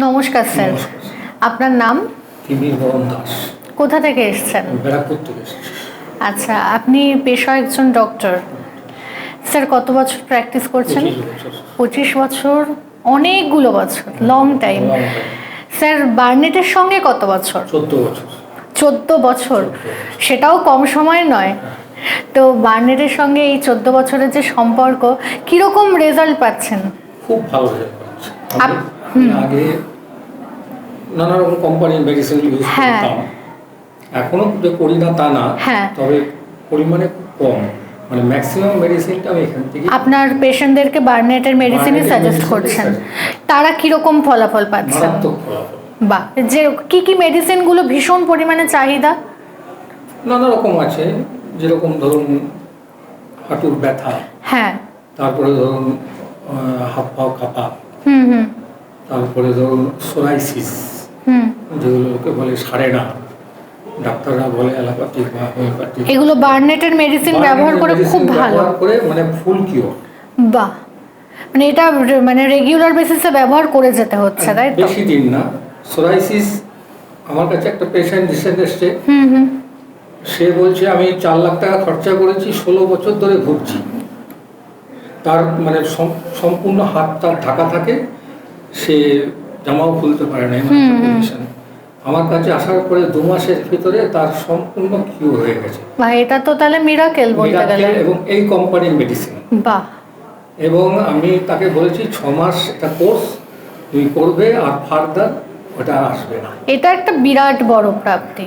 নমস্কার স্যার, আপনার নাম? তিমির বরণ দাস। কোথা থেকে এসেছেন? ব্যারাকপুর থেকে এসেছি। আচ্ছা, আপনি পেশায় একজন ডক্টর। স্যার কত বছর প্র্যাকটিস করছেন? 25 বছর। অনেকগুলো বছর, লং টাইম। স্যার বার্নেটের সঙ্গে কত বছর? 14 বছর। 14 বছর, সেটাও কম সময় নয়। তো বার্নেটের সঙ্গে এই 14 বছরের যে সম্পর্ক, কিরকম রেজাল্ট পাচ্ছেন? খুব ভালো রেজাল্ট পাচ্ছি। আগে নানা রকম কোম্পানির মেডিসিন ইউজ করতাম, এখনো যে করি না তা না, তবে পরিমাণে খুব কম। মানে ম্যাক্সিমাম মেডিসিনটা আমি এখান থেকে আপনার পেশেন্টদেরকে বার্নেটের মেডিসিনই সাজেস্ট করছেন। তারা কিরকম ফলাফল পাচ্ছেন? মারাত্মক ফলাফল। বাহ, যে কি মেডিসিনগুলো ভীষণ পরিমাণে চাহিদা? নানা রকম আছে, যেরকম ধরুন হাঁটুর ব্যথা, তারপরে ধরুন হাত পাও কাঁপা, তারপরে ধরুন সোরাইসিস, যেগুলোকে বলে সারে না, ডাক্তাররা বলে অ্যালোপ্যাথিক বা হোমিওপ্যাথিক, এগুলো বার্নেটের মেডিসিন ব্যবহার করে খুব ভালো করে, মানে ফুল কিওর। বাহ, মানে এটা মানে রেগুলার বেসিসে ব্যবহার করে যেতে হচ্ছে, তাই তো? বেশি দিন না। সোরাইসিস আমার কাছে একটা পেশেন্ট রিসেন্ট এসছে, সে বলছে আমি 4 লাখ টাকা খরচা করেছি, 16 বছর ধরে ভুগছি। তার মানে সম্পূর্ণ হাত তার ঢাকা থাকে, সে জামাও খুলতে পারে না। আমার কাছে আসার পরে 2 মাসের ভিতরে তার সম্পূর্ণ কিউর হয়ে গেছে। ভাই, এটা তো তাহলে মিরাকেল বলতে গেলে। এবং এই কোম্পানির মেডিসিন। বাহ। এবং আমি তাকে বলেছি 6 মাস এটা কোর্স তুমি করবে, আর ফার্দার ওটা আসবে না। এটা একটা বিরাট বড় প্রাপ্তি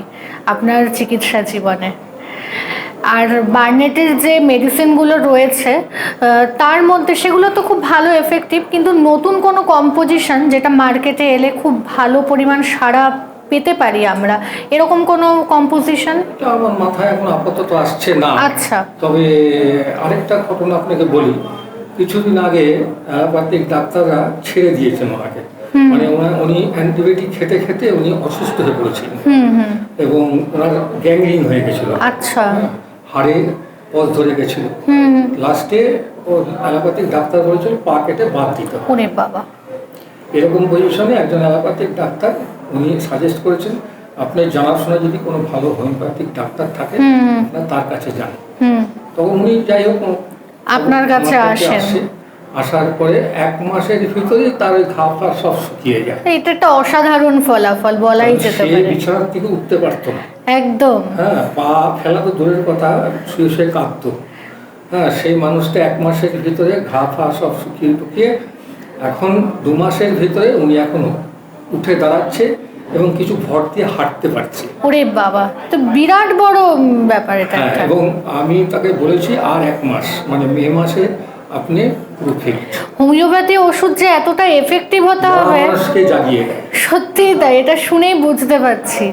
আপনার চিকিৎসা জীবনে। আর বার্নেটের যে মেডিসিনগুলো রয়েছে তার মধ্যে সেগুলো তো খুব ভালো এফেক্টিভ, কিন্তু নতুন কোনো কম্পোজিশন যেটা মার্কেটে এলে খুব ভালো পরিমাণ সাড়া পেতে পারি আমরা, এরকম কোনো কম্পোজিশন আমার মাথায় এখন আপাতত আসছে না। আচ্ছা, তবে আরেকটা ঘটনা আপনাকে বলি। কিছুদিন আগে অ্যালোপ্যাথিক ডাক্তাররা ছেড়ে দিয়েছেন ওনাকে, মানে উনি অ্যান্টিবায়োটিক খেতে খেতে উনি অসুস্থ হয়ে পড়েছিলেন এবং ওনার গ্যাংগ্রিন হয়ে গেছিল। আচ্ছা, হাড়ে পথ ধরে গেছিল। লাস্টে ও অ্যালোপ্যাথিক ডাক্তার বলেছিল পা কেটে বাদ দিতে হবে। ওরে বাবা। এরকম পজিশনে একজন অ্যালোপ্যাথিক ডাক্তার উনি সাজেস্ট করেছেন আপনি জানাশোনা যদি কোনো ভালো হোমিওপ্যাথিক ডাক্তার থাকে তার কাছে যান। তখন উনি যাই হোক আপনার কাছে আসেন। আসার পরে 1 মাসের ভিতরে তার ওই ঘা ফা সব শুকিয়ে যায়। এটা একটা অসাধারণ ফলাফল বলাই যেতে পারে। সে বিছানার থেকে উঠতে পারতো না একদম। পা ফেলা তো দূরের কথা, শুয়ে শুয়ে কাঁদতো। সেই মানুষটা 1 মাসের ভিতরে ঘা ফা সব শুকিয়ে টুকিয়ে এখন 2 মাসের ভিতরে উনি এখনো উঠে দাঁড়াচ্ছে এবং কিছু ভর দিয়ে হাঁটতে পারছে। ওরে বাবা, তো বিরাট বড় ব্যাপার এটা। এবং আমি তাকে বলেছি আর 1 মাস, মানে মে মাসে আপনি পুরো ফিট। হোমিওপ্যাথি ওষুধ যে এতটা এফেক্টিভ হতে হবে জাগিয়ে দেয়, সত্যি তাই, এটা শুনেই বুঝতে পারছি।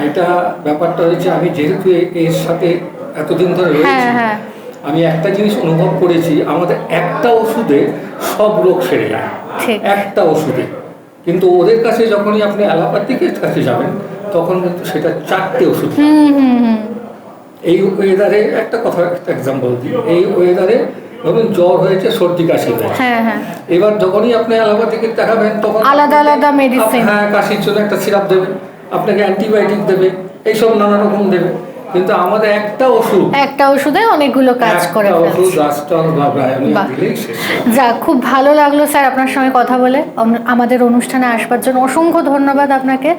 এটা ব্যাপারটা হয়েছে, আমি যেহেতু এর সাথে এতদিন ধরে রয়েছি, আমি একটা জিনিস অনুভব করেছি, আমাদের একটা ওষুধে সব রোগ সেরে যায়, একটা ওষুধে। কিন্তু ওদের কাছে যখনই আপনি অ্যালোপ্যাথিকের কাছে যাবেন তখন কিন্তু সেটা 4টে ওষুধ। এই ওয়েদারে একটা কথা, একটা এক্সাম্পল দিই। এই ওয়েদারে ধরুন জ্বর হয়েছে, সর্দি কাশি হয়েছে, এবার যখনই আপনি অ্যালোপ্যাথিকে দেখাবেন তখন আলাদা আলাদা মেডিসিন, কাশির জন্য একটা সিরাপ দেবে, আপনাকে অ্যান্টিবায়োটিক দেবে, এইসব নানা রকম দেবে। কিন্তু আমাদের একটা ওষুধে অনেকগুলো কাজ করে যা খুব ভালো লাগলো স্যার আপনার সঙ্গে কথা বলে। আমাদের অনুষ্ঠানে আসবার জন্য অসংখ্য ধন্যবাদ আপনাকে।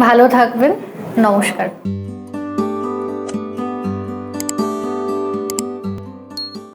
ভালো থাকবেন, নমস্কার।